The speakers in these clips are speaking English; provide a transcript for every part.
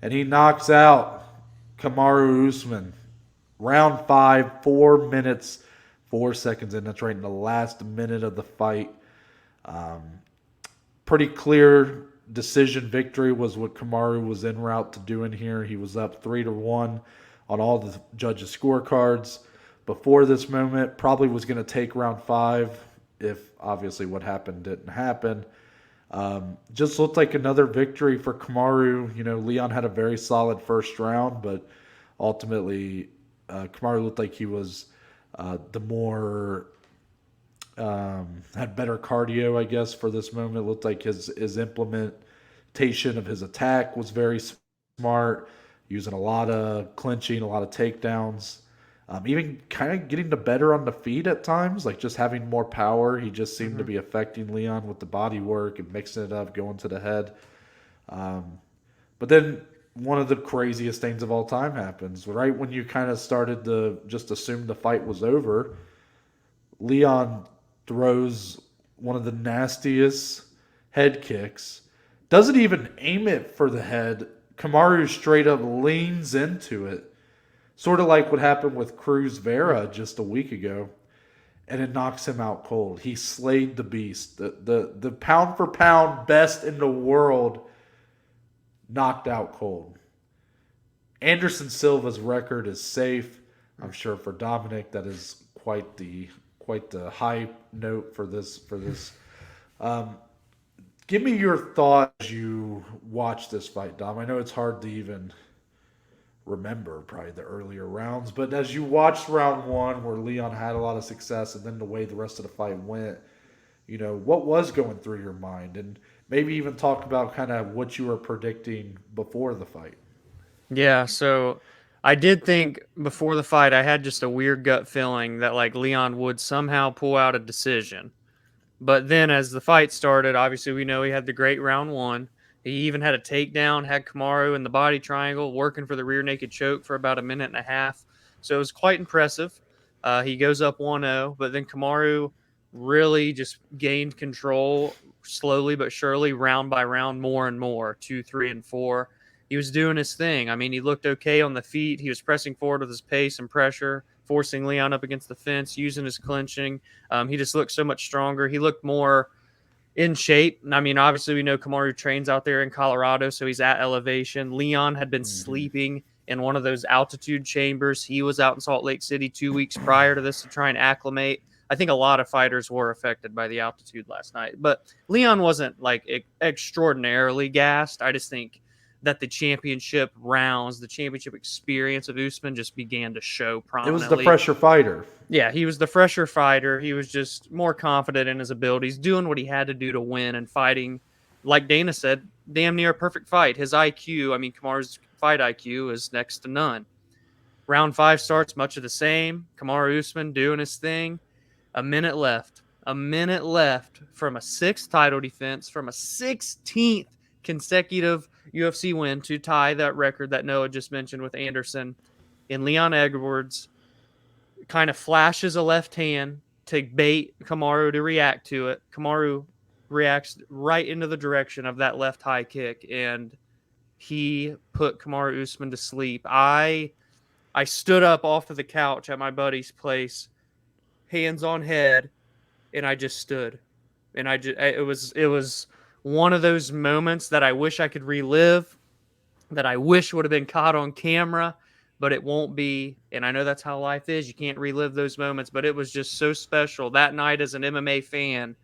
and he knocks out Kamaru Usman. Round 5, 4 minutes, 4 seconds in. That's right in the last minute of the fight. Um, Pretty clear decision victory was what Kamaru was en route to doing here. He was up 3-1 on all the judges' scorecards before this moment. Probably was going to take round 5 if obviously what happened didn't happen. Just looked like another victory for Kamaru. You know, Leon had a very solid first round, but ultimately, Kamaru looked like he was the more had better cardio, I guess, for this moment. Looked like his implementation of his attack was very smart, using a lot of clinching, a lot of takedowns. Even kind of getting the better on the feet at times, like just having more power. He just seemed to Hmm. be affecting Leon with the body work and mixing it up, going to the head. Um, but then one of the craziest things of all time happens. Right when you kind of started to just assume the fight was over, Leon throws one of the nastiest head kicks. Doesn't even aim it for the head. Kamaru straight up leans into it. Sort of like what happened with Cruz Vera just a week ago. And it knocks him out cold. He slayed the beast. The pound for pound best in the world knocked out cold. Anderson Silva's record is safe. I'm sure for Dominic that is quite the high note for this. Um, Give me your thoughts as you watch this fight, Dom. I know it's hard to even remember probably the earlier rounds, but as you watched round 1 where Leon had a lot of success and then the way the rest of the fight went, what was going through your mind, and maybe even talk about kind of what you were predicting before the fight. Yeah, so I did think before the fight, I had just a weird gut feeling that like Leon would somehow pull out a decision. But then as the fight started, obviously we know he had the great round one. He even had a takedown, had Kamaru in the body triangle, working for the rear naked choke for about a minute and a half. So it was quite impressive. He goes up 1-0, but then Kamaru really just gained control slowly but surely, round by round, more and more, 2, 3, and 4. He was doing his thing. I mean, he looked okay on the feet. He was pressing forward with his pace and pressure, forcing Leon up against the fence, using his clinching. He just looked so much stronger. He looked more in shape. I mean, obviously, we know Kamaru trains out there in Colorado, so he's at elevation. Leon had been Mm-hmm. sleeping in one of those altitude chambers. He was out in Salt Lake City 2 weeks prior to this to try and acclimate. I think a lot of fighters were affected by the altitude last night, but Leon wasn't like extraordinarily gassed. I just think that the championship rounds, the championship experience of Usman just began to show It was the prominently. fresher fighter. Yeah, he was the fresher fighter. He was just more confident in his abilities, doing what he had to do to win and fighting, like Dana said, damn near a perfect fight. His IQ, I mean, Kamar's fight IQ is next to none. Round 5 starts much of the same. Kamaru Usman doing his thing. A minute left. A minute left from a sixth title defense, from a 16th consecutive UFC win to tie that record that Noah just mentioned with Anderson. And Leon Edwards kind of flashes a left hand to bait Kamaru to react to it. Kamaru reacts right into the direction of that left high kick, and he put Kamaru Usman to sleep. I stood up off of the couch at my buddy's place, hands on head, and I just stood. And it was one of those moments that I wish I could relive, that I wish would have been caught on camera, but it won't be. And I know that's how life is. You can't relive those moments, but it was just so special. That night as an MMA fan,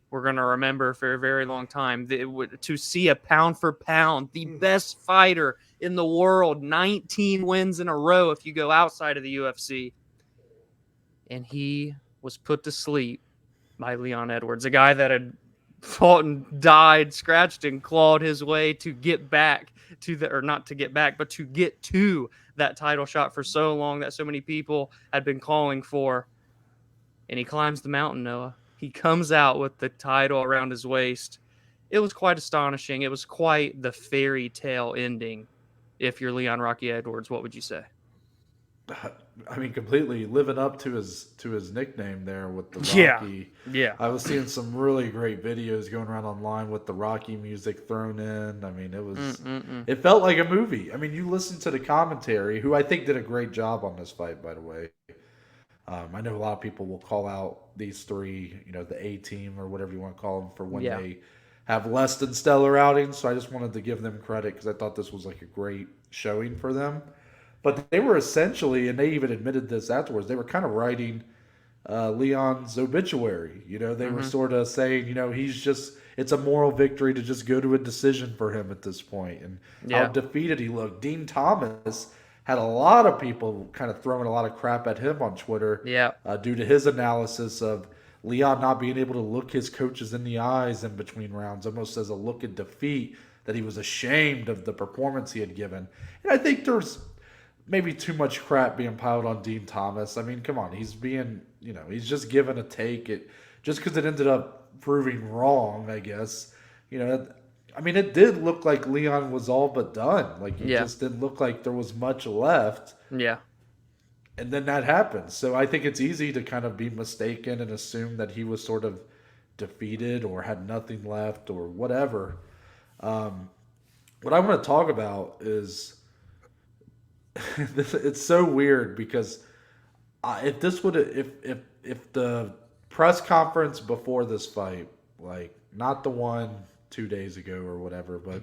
we're going to remember for a very long time. To see a pound for pound, the best fighter in the world, 19 wins in a row if you go outside of the UFC. And he was put to sleep by Leon Edwards, a guy that had fought and died, scratched and clawed his way to get back to the, or not to get back, but to get to that title shot for so long that so many people had been calling for. And he climbs the mountain, Noah. He comes out with the title around his waist. It was quite astonishing. It was quite the fairy tale ending. If you're Leon Rocky Edwards, what would you say? I mean, completely living up to his nickname there with the Yeah. Rocky. Yeah. I was seeing some really great videos going around online with the Rocky music thrown in. I mean, Mm-mm-mm. it felt like a movie. I mean, you listen to the commentary, who I think did a great job on this fight, by the way. I know a lot of people will call out these three, the A team or whatever you want to call them, for when Yeah. they have less than stellar outings. So I just wanted to give them credit because I thought this was like a great showing for them. But they were essentially, and they even admitted this afterwards, they were kind of writing Leon's obituary. They were Mm-hmm. sort of saying, it's a moral victory to just go to a decision for him at this point, and how Yeah. defeated he looked. Dean Thomas had a lot of people kind of throwing a lot of crap at him on Twitter Yeah. due to his analysis of Leon not being able to look his coaches in the eyes in between rounds, almost as a look of defeat, that he was ashamed of the performance he had given. And I think there's maybe too much crap being piled on Dean Thomas. I mean, come on, he's just given a take. Just because it ended up proving wrong, I guess. I mean, it did look like Leon was all but done. Like, he Yeah. just didn't look like there was much left. Yeah. And then that happened. So I think it's easy to kind of be mistaken and assume that he was sort of defeated or had nothing left or whatever. What I want to talk about is it's so weird because if this would if the press conference before this fight, like not the one 2 days ago or whatever, but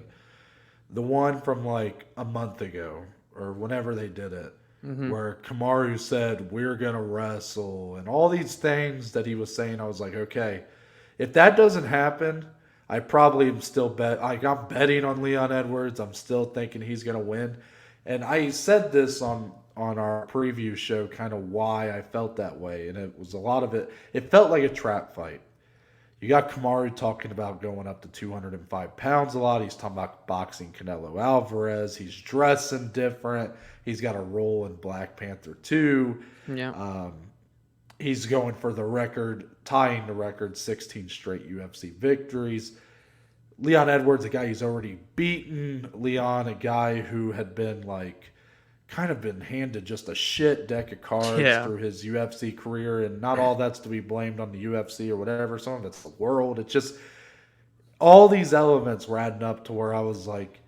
the one from like a month ago or whenever they did it, Mm-hmm. where Kamaru said we're gonna wrestle and all these things that he was saying, I was like, okay, if that doesn't happen, I probably am still I'm betting on Leon Edwards. I'm still thinking he's gonna win. And I said this on our preview show, kind of why I felt that way, and it was a lot of it. It felt like a trap fight. You got Kamaru talking about going up to 205 pounds a lot. He's talking about boxing Canelo Alvarez. He's dressing different. He's got a role in Black Panther 2. Yeah. He's going for the record, tying the record, 16 straight UFC victories. Leon Edwards, a guy he's already beaten. Leon, a guy who had been like kind of been handed just a shit deck of cards Yeah. through his UFC career, and not all that's to be blamed on the UFC or whatever. Some of it's the world. It's just all these elements were adding up to where I was like,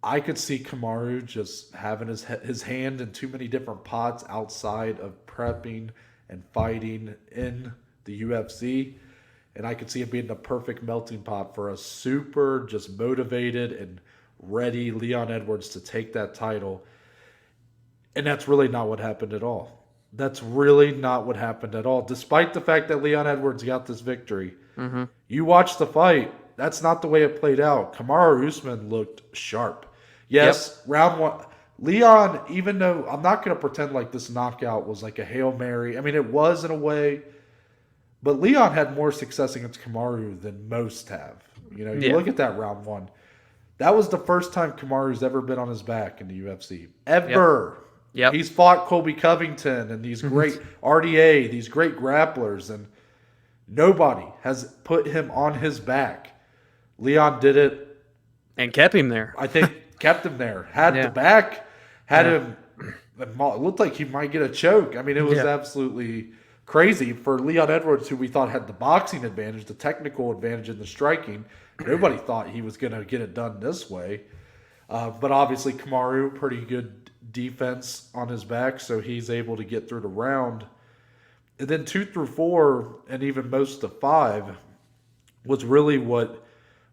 I could see Kamaru just having his hand in too many different pots outside of prepping and fighting in the UFC. And I could see it being the perfect melting pot for a super just motivated and ready Leon Edwards to take that title. And that's really not what happened at all. That's really not what happened at all. Despite the fact that Leon Edwards got this victory, Mm-hmm. you watch the fight. That's not the way it played out. Kamaru Usman looked sharp. Yes, round one. Leon, even though I'm not going to pretend like this knockout was like a Hail Mary. I mean, it was in a way. But Leon had more success against Kamaru than most have. You Yeah. look at that round one. That was the first time Kamaru's ever been on his back in the UFC. Ever. Yep. He's fought Colby Covington and these great RDA, these great grapplers, and nobody has put him on his back. Leon did it. And kept him there. I think kept him there. Had Yeah. the back. Had Yeah. him. It looked like he might get a choke. I mean, it was Yeah. absolutely crazy for Leon Edwards, who we thought had the boxing advantage, the technical advantage in the striking. Nobody thought he was going to get it done this way. But obviously, Kamaru, pretty good defense on his back, so he's able to get through the round. And then 2 through 4, and even most of 5, was really what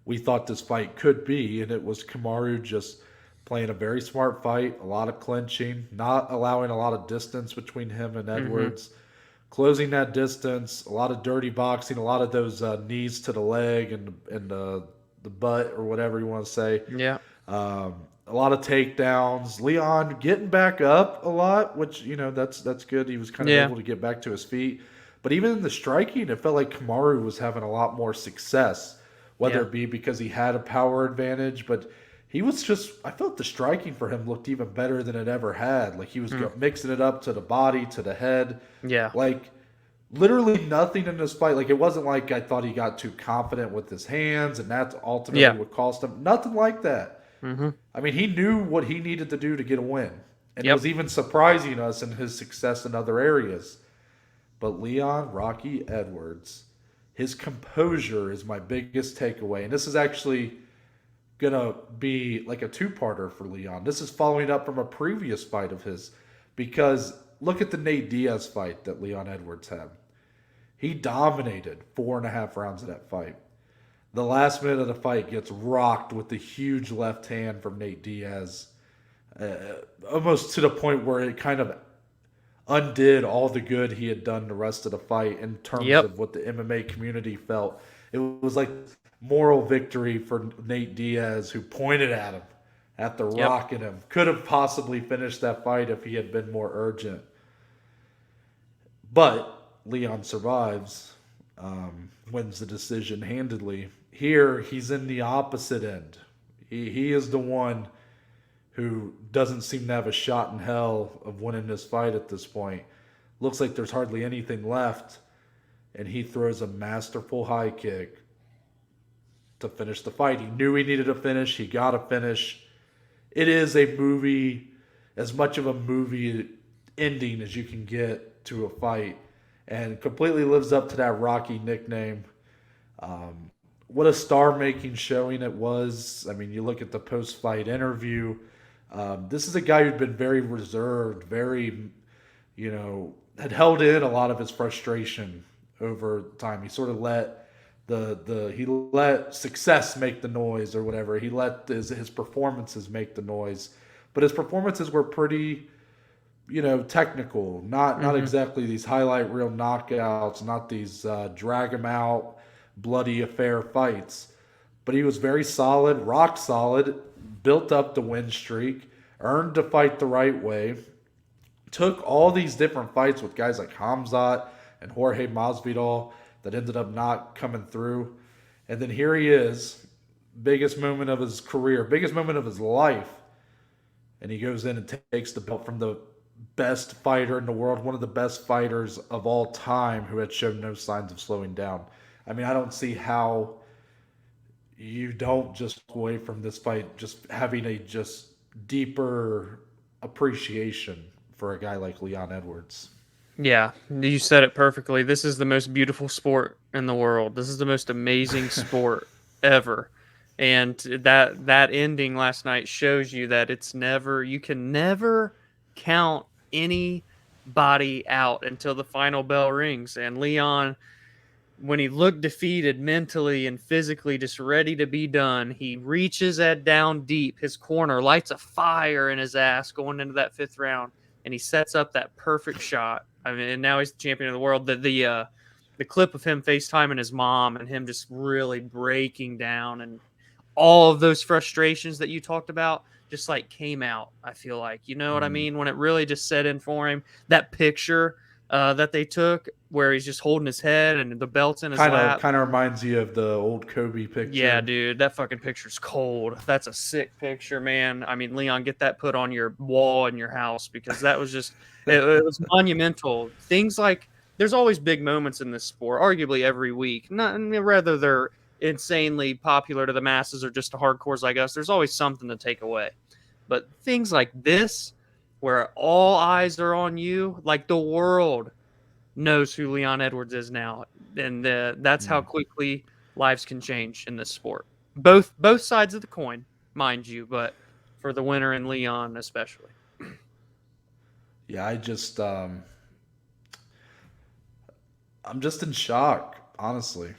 we thought this fight could be. And it was Kamaru just playing a very smart fight, a lot of clinching, not allowing a lot of distance between him and Edwards. Closing that distance, a lot of dirty boxing, a lot of those knees to the leg and the butt or whatever you want to say. Yeah. A lot of takedowns. Leon getting back up a lot, which that's good. He was kind of Yeah. able to get back to his feet. But even in the striking, it felt like Kamaru was having a lot more success, whether Yeah. it be because he had a power advantage, but he was I felt the striking for him looked even better than it ever had. Like he was mixing it up to the body, to the head. Yeah. Like literally nothing in this fight. Like it wasn't like I thought he got too confident with his hands and that ultimately Yeah. would cost him. Nothing like that. Mm-hmm. I mean, he knew what he needed to do to get a win. And it Yep. was even surprising us in his success in other areas. But Leon Rocky Edwards, his composure is my biggest takeaway. And this is actually going to be like a two-parter for Leon. This is following up from a previous fight of his, because look at the Nate Diaz fight that Leon Edwards had. He dominated 4.5 rounds of that fight. The last minute of the fight gets rocked with the huge left hand from Nate Diaz, uh, almost to the point where it kind of undid all the good he had done the rest of the fight in terms Yep. of what the MMA community felt. It was like moral victory for Nate Diaz, who pointed at him after Yep. rocking him. Could have possibly finished that fight if he had been more urgent. But Leon survives, wins the decision handedly. Here, he's in the opposite end. He is the one who doesn't seem to have a shot in hell of winning this fight at this point. Looks like there's hardly anything left, and he throws a masterful high kick to finish the fight. He knew he needed a finish. He got a finish. It is a movie, as much of a movie ending as you can get to a fight, and completely lives up to that Rocky nickname. What a star-making showing it was. I mean, you look at the post-fight interview. This is a guy who'd been very reserved, very, had held in a lot of his frustration over time. He sort of let he let success make the noise or whatever. He let his performances make the noise, but his performances were pretty, technical. Not Hmm. exactly these highlight reel knockouts, not these drag him out, bloody affair fights. But he was very solid, rock solid, built up the win streak, earned to fight the right way, took all these different fights with guys like Hamzat and Jorge Masvidal that ended up not coming through. And then here he is, biggest moment of his career, biggest moment of his life. And he goes in and takes the belt from the best fighter in the world, one of the best fighters of all time who had shown no signs of slowing down. I mean, I don't see how you don't just walk away from this fight just having a just deeper appreciation for a guy like Leon Edwards. Yeah, you said it perfectly. This is the most beautiful sport in the world. This is the most amazing sport ever. And that ending last night shows you that you can never count anybody out until the final bell rings. And Leon, when he looked defeated mentally and physically, just ready to be done, he reaches at down deep. His corner lights a fire in his ass going into that fifth round, and he sets up that perfect shot. I mean, and now he's the champion of the world. The clip of him FaceTiming his mom and him just really breaking down, and all of those frustrations that you talked about just like came out. I feel like, you know what I Mm. mean, when it really just set in for him. That picture that they took where he's just holding his head and the belt's in his Kind of lap. kind of reminds you of the old Kobe Yeah, picture. dude, that fucking picture's cold. That's a sick picture, man. I mean, Leon, get that put on your wall in your house because that was just it was monumental. Things like there's always big moments in this sport, arguably every week. Not whether they're insanely popular to the masses or just to hardcores like us. There's always something to take away. But things like this, where all eyes are on you, like the world knows who Leon Edwards is now, and that's how Mm. quickly lives can change in this sport. Both sides of the coin, mind you, but for the winner and Leon especially. Yeah, I'm just in shock, honestly.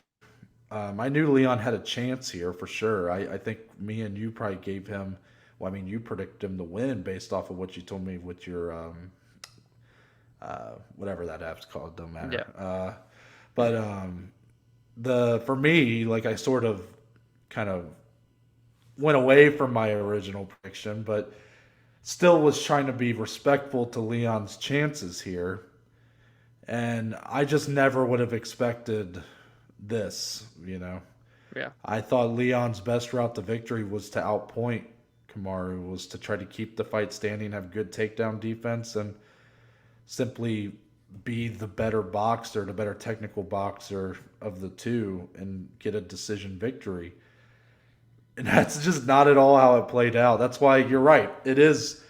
I knew Leon had a chance here for sure. I think me and you probably gave him. Well, I mean, you predicted him to win based off of what you told me with your whatever that app's called. Don't matter. Yeah. But the for me, like I sort of kind of went away from my original prediction, but still was trying to be respectful to Leon's chances here. And I just never would have expected this. Yeah. I thought Leon's best route to victory was to outpoint Kamaru, was to try to keep the fight standing, have good takedown defense, and simply be the better boxer, the better technical boxer of the two, and get a decision victory. And that's just not at all how it played out. That's why you're right. It is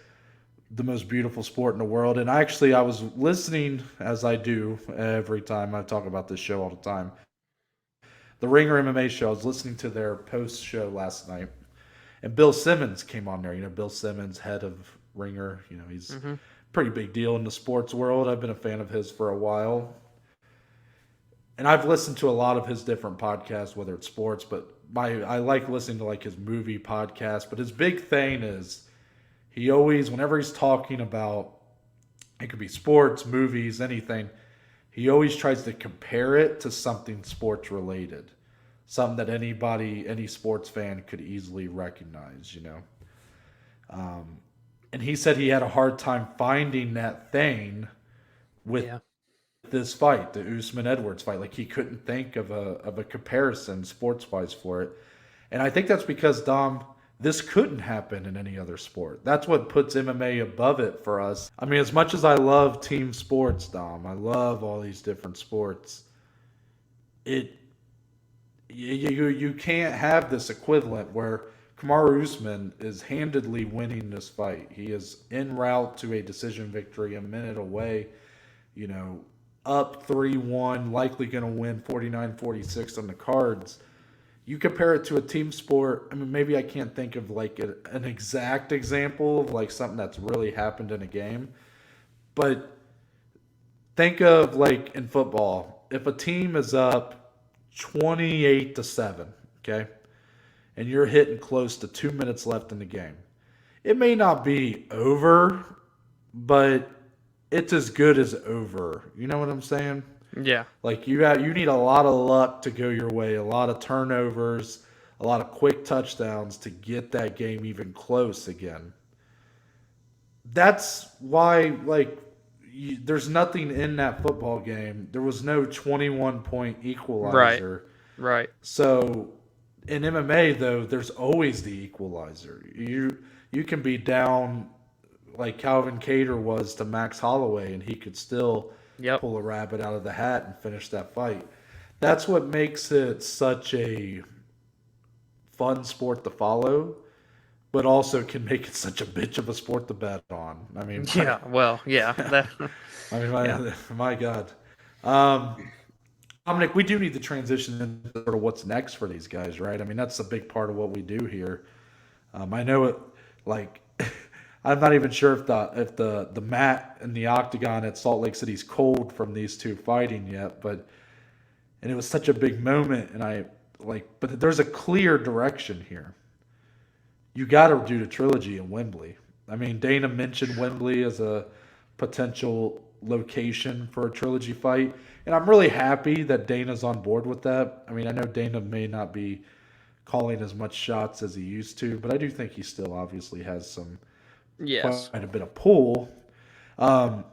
the most beautiful sport in the world. And I was listening, as I do every time I talk about this show all the time, the Ringer MMA show. I was listening to their post show last night, and Bill Simmons came on there. Bill Simmons, head of Ringer. He's Mm-hmm. a pretty big deal in the sports world. I've been a fan of his for a while, and I've listened to a lot of his different podcasts, whether it's sports, but I like listening to like his movie podcast. But his big thing is he always, whenever he's talking about, it could be sports, movies, anything, he always tries to compare it to something sports related, something that any sports fan could easily recognize. And he said he had a hard time finding that thing with Yeah. this fight, the Usman Edwards fight. Like he couldn't think of a comparison sports wise for it. And I think that's because, Dom, this couldn't happen in any other sport. That's what puts MMA above it for us. I mean, as much as I love team sports, Dom, I love all these different sports. It you can't have this equivalent where Kamaru Usman is handedly winning this fight. He is en route to a decision victory, a minute away, you know, up 3-1, likely going to win 49-46 on the cards. You compare it to a team sport. I mean, maybe I can't think of like an exact example of like something that's really happened in a game, but think of like in football, if a team is up 28-7, okay, and you're hitting close to 2 minutes left in the game, it may not be over, but it's as good as over. You know what I'm saying? Yeah. Like you need a lot of luck to go your way, a lot of turnovers, a lot of quick touchdowns to get that game even close again. That's why there's nothing in that football game. There was no 21-point Right. equalizer. Right. So in MMA though, there's always the equalizer. You can be down like Calvin Cater was to Max Holloway, and he could still Yep. pull a rabbit out of the hat and finish that fight. That's what makes it such a fun sport to follow, but also can make it such a bitch of a sport to bet on. I mean, Yeah. Well, yeah. That, I mean, yeah. my God. Um, Dominic, we do need to transition into sort of what's next for these guys, right? I mean, that's a big part of what we do here. I know it, like, I'm not even sure if the mat and the octagon at Salt Lake City's cold from these two fighting yet, and it was such a big moment, but there's a clear direction here. You got to do the trilogy in Wembley. I mean, Dana mentioned Wembley as a potential location for a trilogy fight, and I'm really happy that Dana's on board with that. I mean, I know Dana may not be calling as much shots as he used to, but I do think he still obviously has some Yes. quite a bit of pull. Um,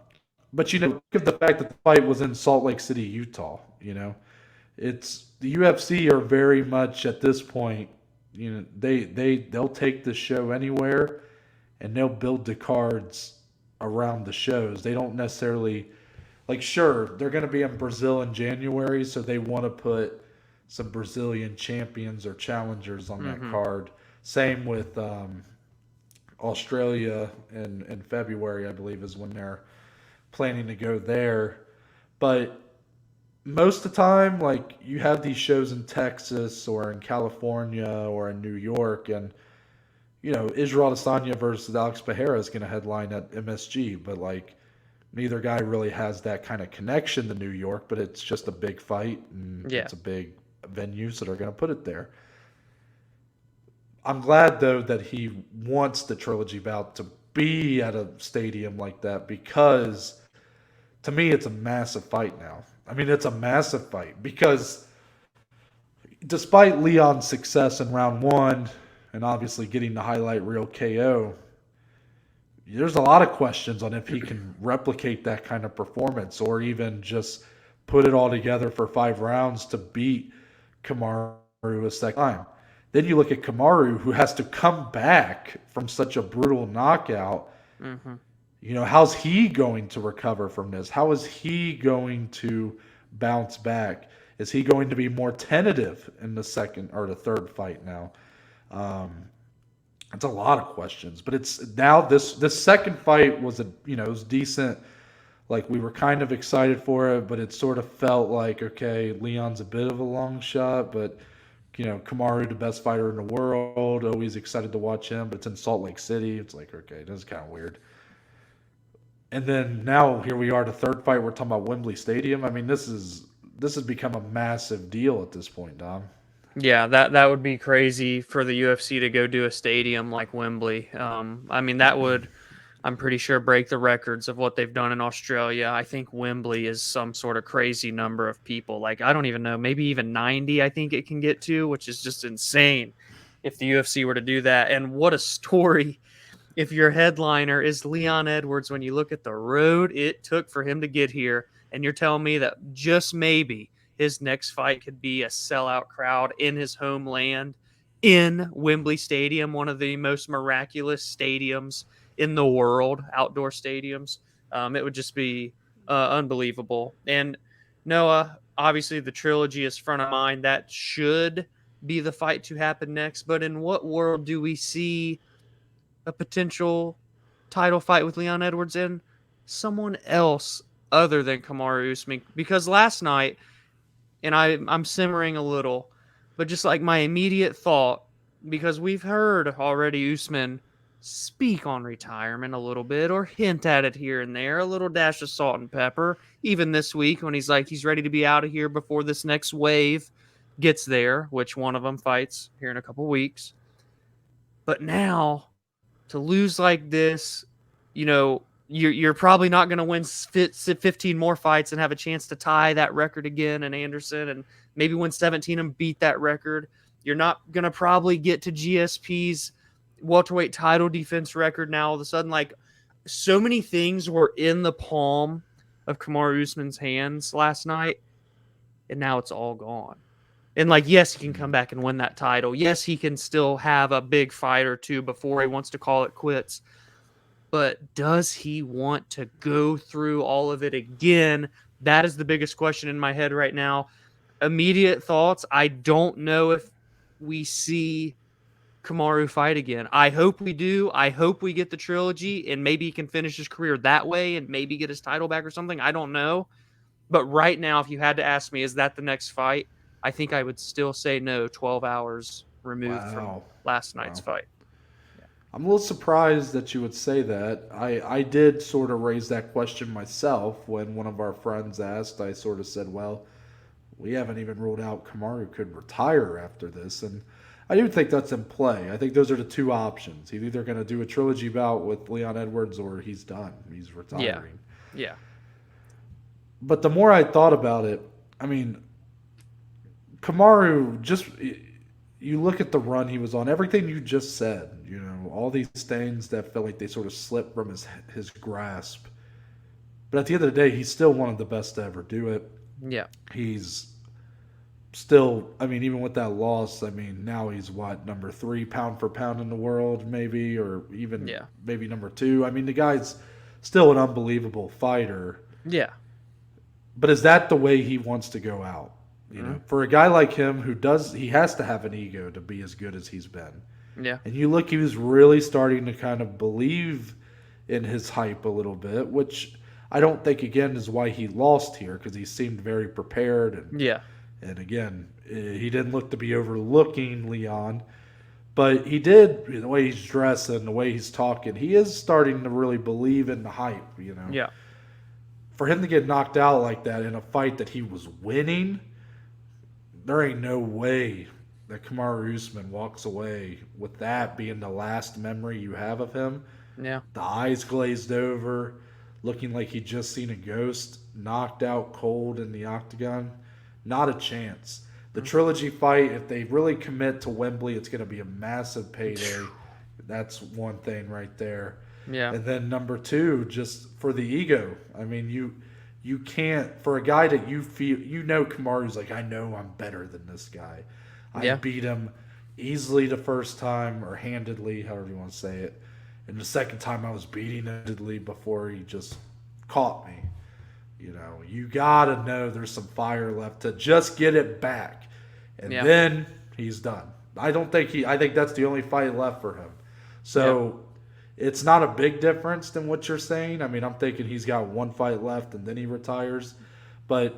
but look at the fact that the fight was in Salt Lake City, Utah. It's the UFC are very much at this point. They'll take the show anywhere, and they'll build the cards around the shows. They don't necessarily sure, they're going to be in Brazil in January, so they want to put some Brazilian champions or challengers on that Mm-hmm. card. Same with Australia in February, I believe, is when they're planning to go there. But most of the time, you have these shows in Texas or in California or in New York, and Israel Adesanya versus Alex Pereira is going to headline at MSG, but neither guy really has that kind of connection to New York, but it's just a big fight and Yeah. it's a big venue, so they're going to put it there. I'm glad though that he wants the trilogy bout to be at a stadium like that, because to me it's a massive fight now. I mean, it's a massive fight because despite Leon's success in round one and obviously getting the highlight reel KO, there's a lot of questions on if he can replicate that kind of performance or even just put it all together for 5 rounds to beat Kamaru a second time. Then you look at Kamaru, who has to come back from such a brutal knockout. Mm-hmm. How's he going to recover from this? How is he going to bounce back? Is he going to be more tentative in the second or the third fight now? It's a lot of questions, but it's now this second fight was it was decent. Like we were kind of excited for it, but it sort of felt like okay, Leon's a bit of a long shot, but Kamaru, the best fighter in the world, always excited to watch him, but it's in Salt Lake City. It's like okay, this is kind of weird. And then now here we are, the third fight. We're talking about Wembley Stadium. I mean, this has become a massive deal at this point, Dom. Yeah, that would be crazy for the UFC to go do a stadium like Wembley. I mean, that would, I'm pretty sure, break the records of what they've done in Australia. I think Wembley is some sort of crazy number of people. Like, I don't even know, maybe even 90, I think it can get to, which is just insane if the UFC were to do that. And what a story if your headliner is Leon Edwards when you look at the road it took for him to get here. And you're telling me that just maybe his next fight could be a sellout crowd in his homeland in Wembley Stadium, one of the most miraculous stadiums in the world, outdoor stadiums. It would just be unbelievable. And Noah, obviously, the trilogy is front of mind. That should be the fight to happen next. But in what world do we see a potential title fight with Leon Edwards in someone else other than Kamaru Usman? Because last night, and I'm simmering a little, but just like my immediate thought, because we've heard already Usman speak on retirement a little bit or hint at it here and there, a little dash of salt and pepper, even this week when he's like he's ready to be out of here before this next wave gets there, which one of them fights here in a couple weeks. But now to lose like this, you're probably not going to win 15 more fights and have a chance to tie that record again and Anderson and maybe win 17 and beat that record. You're not going to probably get to GSP's welterweight title defense record now all of a sudden. Like, so many things were in the palm of Kamaru Usman's hands last night, and now it's all gone. And like, yes, he can come back and win that title. Yes, he can still have a big fight or two before he wants to call it quits. But does he want to go through all of it again? That is the biggest question in my head right now. Immediate thoughts, I don't know if we see Kamaru fight again. I hope we do. I hope we get the trilogy and maybe he can finish his career that way and maybe get his title back or something. I don't know. But right now, if you had to ask me, is that the next fight? I think I would still say no, 12 hours removed from last night's fight. Yeah. I'm a little surprised that you would say that. I did sort of raise that question myself when one of our friends asked. I sort of said, well, we haven't even ruled out Kamaru could retire after this. And I do think that's in play. I think those are the two options. He's either going to do a trilogy bout with Leon Edwards or he's done. He's retiring. Yeah. But the more I thought about it, I mean, Kamaru, just you look at the run he was on, everything you just said, all these things that felt like they sort of slipped from his grasp. But at the end of the day, he's still one of the best to ever do it. Yeah. He's still, I mean, even with that loss, I mean, now he's number 3 pound for pound in the world, maybe, or even maybe number 2. I mean, the guy's still an unbelievable fighter. Yeah. But is that the way he wants to go out? For a guy like him he has to have an ego to be as good as he's been. Yeah. And you look, he was really starting to kind of believe in his hype a little bit, which I don't think, again, is why he lost here, because he seemed very prepared. And again, he didn't look to be overlooking Leon. But he did, the way he's dressed and the way he's talking, he is starting to really believe in the hype, Yeah. For him to get knocked out like that in a fight that he was winning, there ain't no way that Kamaru Usman walks away with that being the last memory you have of him. Yeah. The eyes glazed over, looking like he'd just seen a ghost, knocked out cold in the octagon. Not a chance. The trilogy fight, if they really commit to Wembley, it's going to be a massive payday. That's one thing right there. Yeah. And then number 2, just for the ego. I mean, you can't, for a guy that you feel, Kamaru's like, I know I'm better than this guy. I beat him easily the first time, or handedly, however you want to say it. And the second time I was beating handedly before he just caught me. You got to know there's some fire left to just get it back. And then he's done. I think that's the only fight left for him. So it's not a big difference than what you're saying. I mean, I'm thinking he's got one fight left and then he retires. But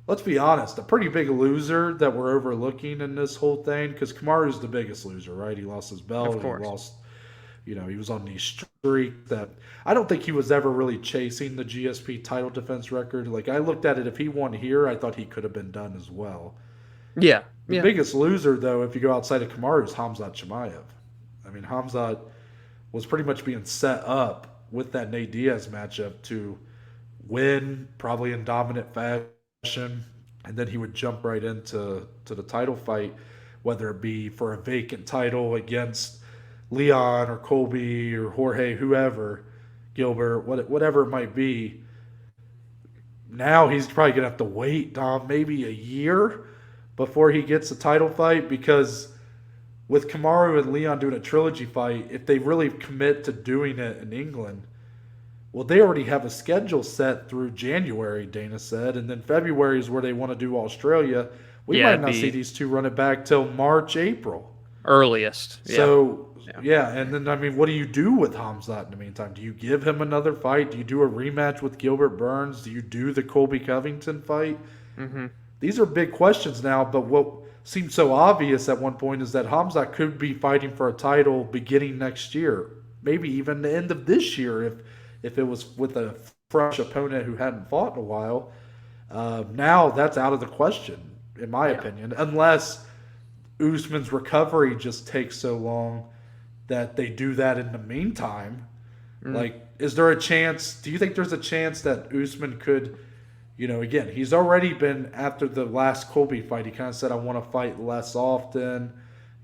let's be honest, a pretty big loser that we're overlooking in this whole thing, because Kamaru's the biggest loser, right? He lost his Of belt. He course. lost, he was on these streak that I don't think he was ever really chasing the GSP title defense record. Like, I looked at it, if he won here, I thought he could have been done as well. Yeah. The Yeah. biggest loser, though, if you go outside of Kamaru, is Hamzat Chimaev. I mean, Hamzat was pretty much being set up with that Nate Diaz matchup to win, probably in dominant fashion, and then he would jump right into the title fight, whether it be for a vacant title against Leon or Colby or Jorge, whoever, Gilbert, whatever it might be. Now he's probably gonna have to wait, Dom, maybe a year before he gets a title fight, because with Kamaru and Leon doing a trilogy fight, if they really commit to doing it in England, well, they already have a schedule set through January, Dana said, and then February is where they want to do Australia. We Yeah, might it'd not see be these two run it back till March, April. earliest. Yeah. So, Yeah. yeah, and then, I mean, what do you do with Hamzat in the meantime? Do you give him another fight? Do you do a rematch with Gilbert Burns? Do you do the Colby Covington fight? Hmm. These are big questions now, but what seemed so obvious at one point is that Hamzat could be fighting for a title beginning next year, maybe even the end of this year if it was with a fresh opponent who hadn't fought in a while. Now that's out of the question, in my Yeah. opinion, unless Usman's recovery just takes so long that they do that in the meantime. Mm. Like, is there a chance? Do you think there's a chance that Usman could, again, he's already been, after the last Colby fight, he kind of said, I want to fight less often.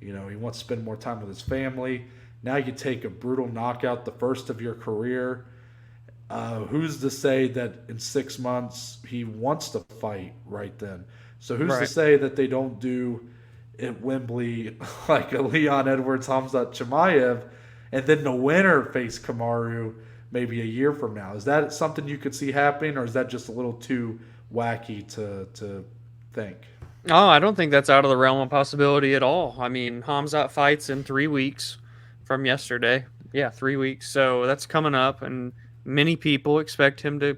He wants to spend more time with his family. Now you take a brutal knockout, the first of your career. Who's to say that in 6 months he wants to fight right then? So who's to Right. say that they don't do at Wembley like a Leon Edwards, Hamzat Chimaev, and then the winner face Kamaru maybe a year from now? Is that something you could see happening, or is that just a little too wacky to think? Oh, I don't think that's out of the realm of possibility at all. I mean, Hamzat fights in 3 weeks from yesterday. Yeah, 3 weeks. So that's coming up, and many people expect him to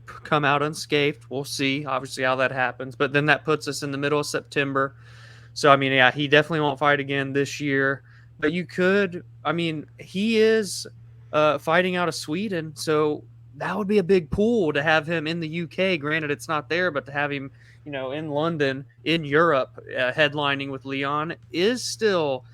come out unscathed. We'll see, obviously, how that happens. But then that puts us in the middle of September. So, I mean, yeah, he definitely won't fight again this year. But you could, I mean, he is fighting out of Sweden. So that would be a big pool to have him in the UK. Granted, it's not there, but to have him, in London, in Europe, headlining with Leon is still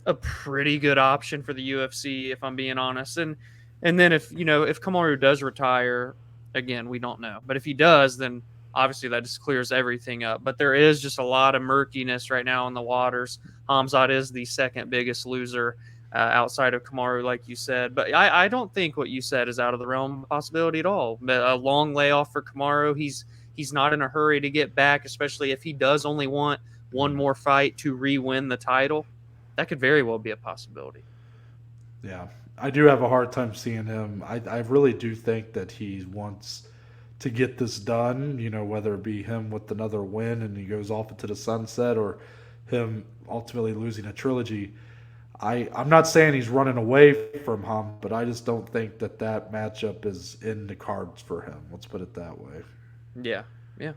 a pretty good option for the UFC, if I'm being honest. And then if Kamaru does retire, again, we don't know. But if he does, then obviously that just clears everything up. But there is just a lot of murkiness right now in the waters. Hamzat is the second biggest loser outside of Kamaru, like you said. But I don't think what you said is out of the realm of possibility at all. But a long layoff for Kamaru. He's not in a hurry to get back, especially if he does only want one more fight to re-win the title. That could very well be a possibility. Yeah, I do have a hard time seeing him. I really do think that he wants to get this done, whether it be him with another win and he goes off into the sunset, or him ultimately losing a trilogy. I'm not saying he's running away from him, but I just don't think that matchup is in the cards for him. Let's put it that way. Yeah, yeah.